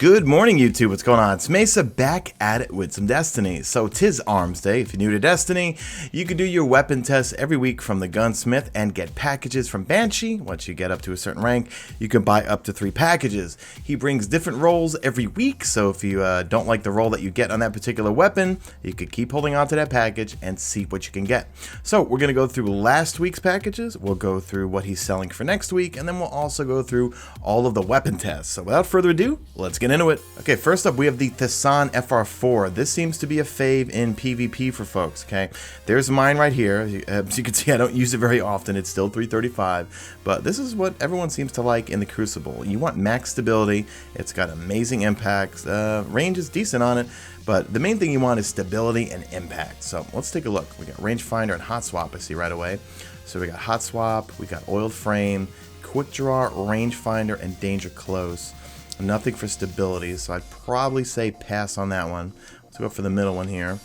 Good morning, YouTube. What's going on? It's Mesa back at it with some Destiny. So, 'tis Arms Day. If you're new to Destiny, you can do your weapon tests every week from the gunsmith and get packages from Banshee. Once you get up to a certain rank, you can buy up to 3 packages. He brings different rolls every week, so if you don't like the roll that you get on that particular weapon, you could keep holding on to that package and see what you can get. So, we're going to go through last week's packages. We'll go through what he's selling for next week, and then we'll also go through all of the weapon tests. So, without further ado, let's get into it. Okay, first up we have the Thesan FR4. This seems to be a fave in PvP for folks, okay? There's mine right here. As you can see, I don't use it very often. It's still 335, but this is what everyone seems to like in the Crucible. You want max stability. It's got amazing impacts. Range is decent on it, but the main thing you want is stability and impact. So let's take a look. We got rangefinder and hot swap, I see right away. So we got hot swap, we got oiled frame, quick draw, rangefinder, and danger close. Nothing for stability, so I'd probably say pass on that one. Let's go for the middle one here.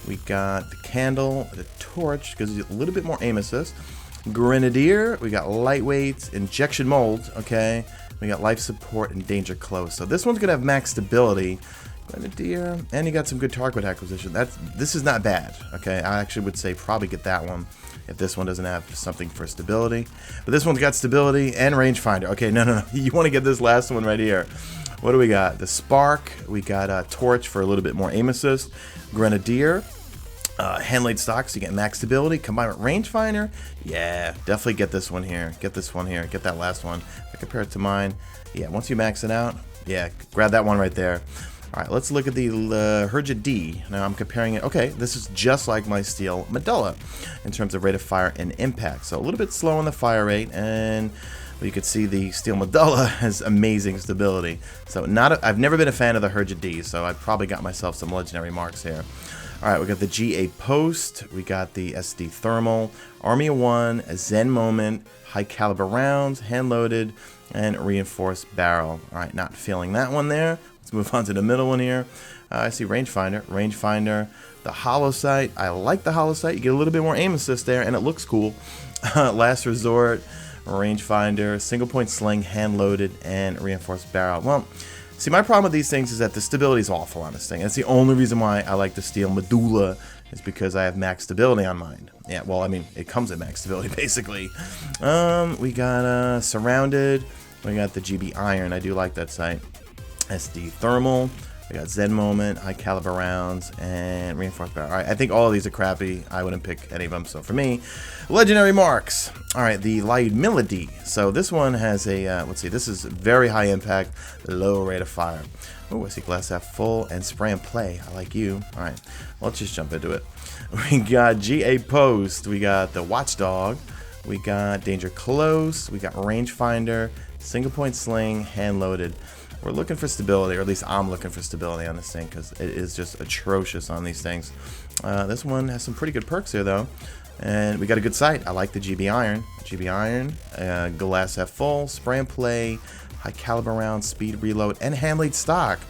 We got the candle, the torch, because it's a little bit more aim assist. Grenadier, we got lightweight, injection mold, okay. We got life support and danger close. So this one's gonna have max stability. Grenadier, and you got some good target acquisition. This is not bad, okay. I actually would say probably get that one if this one doesn't have something for stability. But this one's got stability and rangefinder. Okay, no. You want to get this last one right here. What do we got? The spark. We got a torch for a little bit more aim assist. Grenadier. Hand-laid stock, so you get max stability. Combined with rangefinder. Yeah, definitely get this one here. Get this one here. Get that last one. If I compare it to mine, yeah, once you max it out, yeah, grab that one right there. Alright, let's look at the Herja D. Now I'm comparing it. Okay, this is just like my steel medulla in terms of rate of fire and impact. So a little bit slow on the fire rate, and you can see the steel medulla has amazing stability. So I've never been a fan of the Herja D, so I probably got myself some legendary marks here. Alright, we got the GA Post, we got the SD Thermal, Army of One, a Zen Moment, high caliber rounds, hand loaded, and reinforced barrel. Alright, not feeling that one there. Let's move on to the middle one here. I see rangefinder, the hollow sight. I like the hollow sight. You get a little bit more aim assist there, and it looks cool. Last resort, rangefinder, single point sling, hand loaded, and reinforced barrel. Well, see, my problem with these things is that the stability is awful on this thing. That's the only reason why I like the steel medulla, is because I have max stability on mine. Yeah, well, I mean, it comes at max stability basically. We got surrounded. We got the GB iron. I do like that sight. SD Thermal, we got Zen Moment, high caliber rounds, and reinforced barrel. Alright, I think all of these are crappy. I wouldn't pick any of them. So for me, legendary marks. Alright, the Light Melody. So this one has a, let's see, this is very high impact, low rate of fire. Oh, I see glass half full and spray and play. I like you. Alright, let's just jump into it. We got GA Post, we got the Watchdog, we got Danger Close, we got Rangefinder, single point sling, hand loaded. We're looking for stability, or at least I'm looking for stability on this thing, because it is just atrocious on these things. This one has some pretty good perks here, though. And we got a good sight. I like the GB Iron. GB Iron, glass half full, spray and play, high caliber round, speed reload, and hand-laid stock.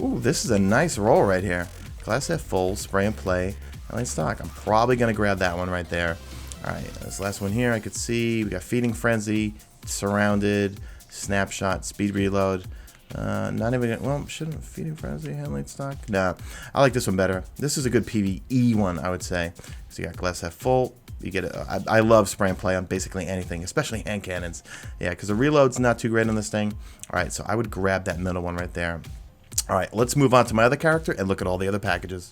Ooh, this is a nice roll right here. Glass half full, spray and play, hand-laid stock. I'm probably going to grab that one right there. Alright, this last one here I could see. We got Feeding Frenzy, Surrounded, Snapshot, speed reload. Not even, well, shouldn't Feeding Frenzy, hand-laid stock? Nah, I like this one better. This is a good PvE one, I would say. So you got glass half full. You get I love spray and play on basically anything, especially hand cannons. Yeah, because the reload's not too great on this thing. Alright, so I would grab that middle one right there. Alright, let's move on to my other character and look at all the other packages.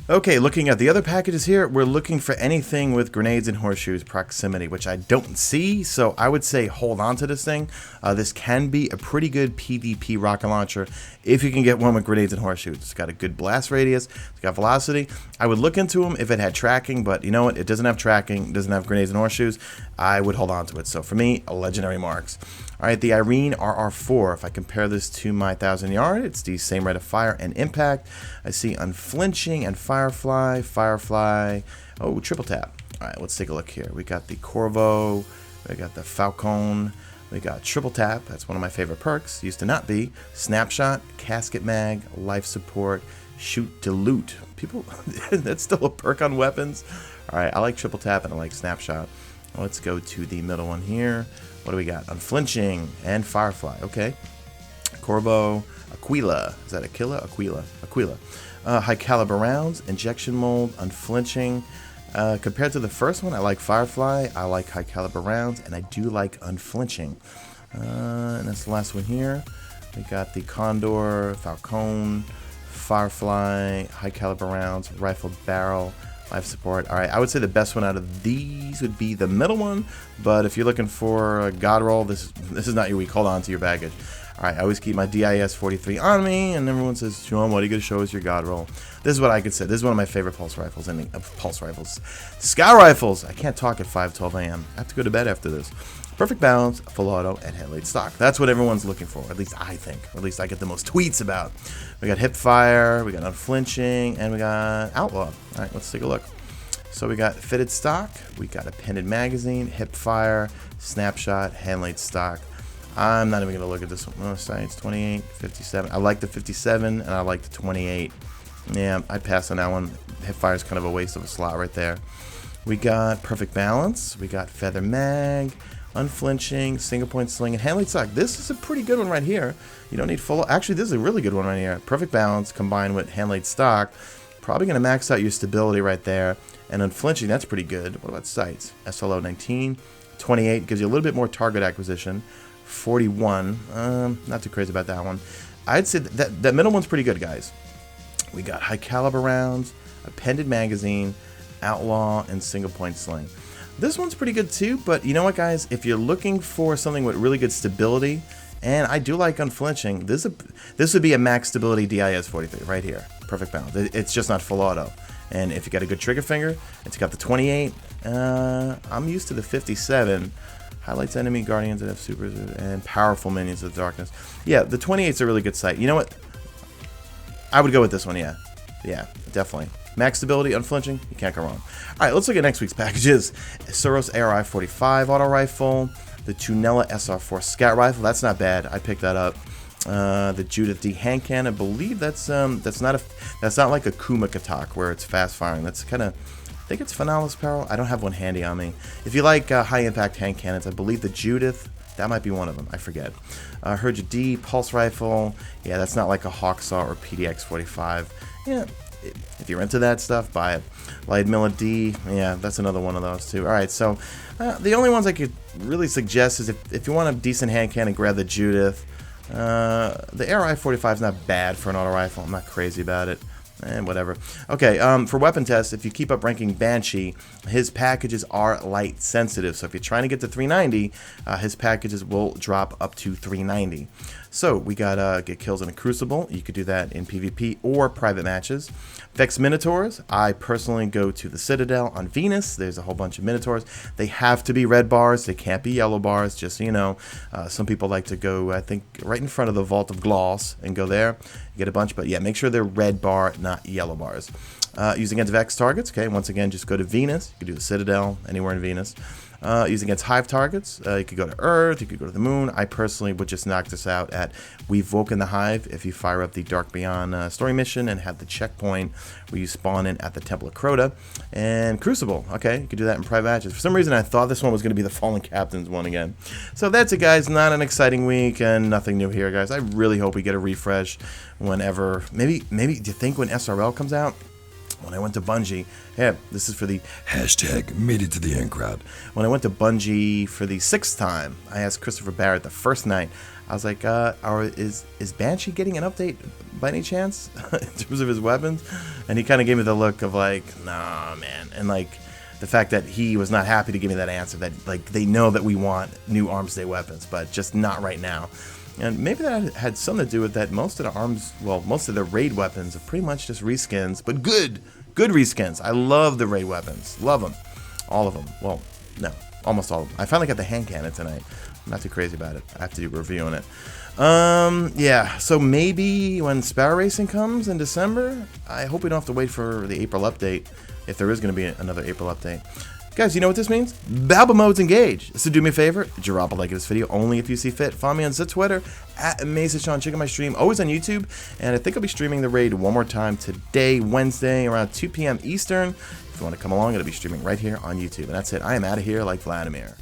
Okay, looking at the other packages here, we're looking for anything with grenades and horseshoes proximity, which I don't see, so I would say hold on to this thing. This can be a pretty good PvP rocket launcher if you can get one with grenades and horseshoes. It's got a good blast radius, it's got velocity. I would look into them if it had tracking, but you know what? It doesn't have tracking, it doesn't have grenades and horseshoes. I would hold on to it. So for me, legendary marks. Alright, the EIRENE RR4, if I compare this to my 1000 yard, it's the same rate of fire and impact. I see unflinching and Firefly, oh, triple tap. Alright, let's take a look here. We got the Corvo, we got the Falcon, we got triple tap, that's one of my favorite perks, used to not be. Snapshot, casket mag, life support, shoot to loot. People, that's still a perk on weapons. Alright, I like triple tap and I like snapshot. Let's go to the middle one here. What do we got? Unflinching and Firefly. Okay. Corbo, Aquila. Is that Aquila? Aquila. High caliber rounds, injection mold, unflinching. Compared to the first one, I like Firefly, I like high caliber rounds, and I do like unflinching. And that's the last one here. We got the Condor, Falcon, Firefly, high caliber rounds, rifled barrel, life support. All right, I would say the best one out of these would be the middle one, but if you're looking for a god roll, this is not your week. Hold on to your baggage. All right, I always keep my DIS-43 on me, and everyone says, Sean, what are you going to show us your god roll? This is what I could say. This is one of my favorite pulse rifles. Scout rifles. I can't talk at 5:12 a.m. I have to go to bed after this. Perfect balance, full auto, and head lead stock. That's what everyone's looking for, at least I think, or at least I get the most tweets about. We got hip fire, we got unflinching, and we got outlaw. All right, let's take a look. So we got fitted stock, we got appended magazine, hip fire, snapshot, hand laid stock. I'm not even going to look at this one. No, sights, 28, 57. I like the 57, and I like the 28. Yeah, I'd pass on that one. Hip fire is kind of a waste of a slot right there. We got perfect balance. We got feather mag, unflinching, single point sling, and hand laid stock. This is a pretty good one right here. You don't need full. Actually, this is a really good one right here. Perfect balance combined with hand laid stock. Probably going to max out your stability right there. And unflinching, that's pretty good. What about sights? SLO 19, 28 gives you a little bit more target acquisition. 41, not too crazy about that one. I'd say that middle one's pretty good, guys. We got high caliber rounds, appended magazine, outlaw, and single point sling. This one's pretty good too, but you know what, guys? If you're looking for something with really good stability, and I do like unflinching, this would be a max stability DIS-43 right here. Perfect balance. It's just not full auto. And if you got a good trigger finger, it's got the 28. I'm used to the 57. Highlights enemy, guardians that have supers, and powerful minions of the darkness. Yeah, the 28's a really good sight. You know what? I would go with this one, yeah. Yeah, definitely. Max stability, unflinching, you can't go wrong. All right, let's look at next week's packages. Soros RR4 auto rifle, the Tunella SR4 scout rifle. That's not bad. I picked that up. The Judith D hand cannon. I believe that's not like a Kumakatak where it's fast firing. That's kind of, I think it's Finalis Peril. I don't have one handy on me. If you like high impact hand cannons, I believe the Judith, that might be one of them. I forget. Herja D pulse rifle. Yeah, that's not like a Hawksaw or PDX 45. Yeah, if you're into that stuff, buy it. Light Miller D. Yeah, that's another one of those too. All right, so the only ones I could really suggest is if you want a decent hand cannon, grab the Judith. The RR45 is not bad for an auto rifle. I'm not crazy about it. And whatever. Okay, for weapon tests, if you keep up ranking Banshee, his packages are light sensitive. So if you're trying to get to 390, his packages will drop up to 390. So we got get kills in a Crucible. You could do that in PvP or private matches. Vex Minotaurs, I personally go to the Citadel on Venus. There's a whole bunch of Minotaurs. They have to be red bars. They can't be yellow bars, just so you know. Some people like to go, I think, right in front of the Vault of Gloss and go there. You get a bunch, but yeah, make sure they're red bar, not yellow bars. Using against Vex targets, okay, once again, just go to Venus. You can do the Citadel, anywhere in Venus. Using against Hive targets, you could go to Earth, you could go to the Moon. I personally would just knock this out at We've Woken the Hive if you fire up the Dark Beyond story mission and have the checkpoint where you spawn in at the Temple of Crota. And Crucible, okay, you could do that in private matches. For some reason, I thought this one was going to be the Fallen Captains one again. So that's it, guys. Not an exciting week and nothing new here, guys. I really hope we get a refresh whenever. Maybe do you think when SRL comes out? When I went to Bungie, yeah, this is for the hashtag made it to the end crowd. When I went to Bungie for the 6th time, I asked Christopher Barrett the first night, I was like, is Banshee getting an update by any chance in terms of his weapons? And he kind of gave me the look of like, nah, man. And like the fact that he was not happy to give me that answer, that like they know that we want new Arms Day weapons, but just not right now. And maybe that had something to do with that most of the raid weapons are pretty much just reskins, but good reskins. I love the raid weapons. Love them. All of them. Well, no, almost all of them. I finally got the hand cannon tonight. I'm not too crazy about it. I have to do a review on it. Yeah, so maybe when Sparrow Racing comes in December, I hope we don't have to wait for the April update, if there is going to be another April update. Guys, you know what this means? Babel mode's engaged. So do me a favor, drop a like of this video only if you see fit. Follow me on Twitter at Mesa Sean. Check out my stream, always on YouTube. And I think I'll be streaming the raid one more time today, Wednesday, around 2 p.m. Eastern. If you want to come along, it'll be streaming right here on YouTube. And that's it. I am out of here like Vladimir.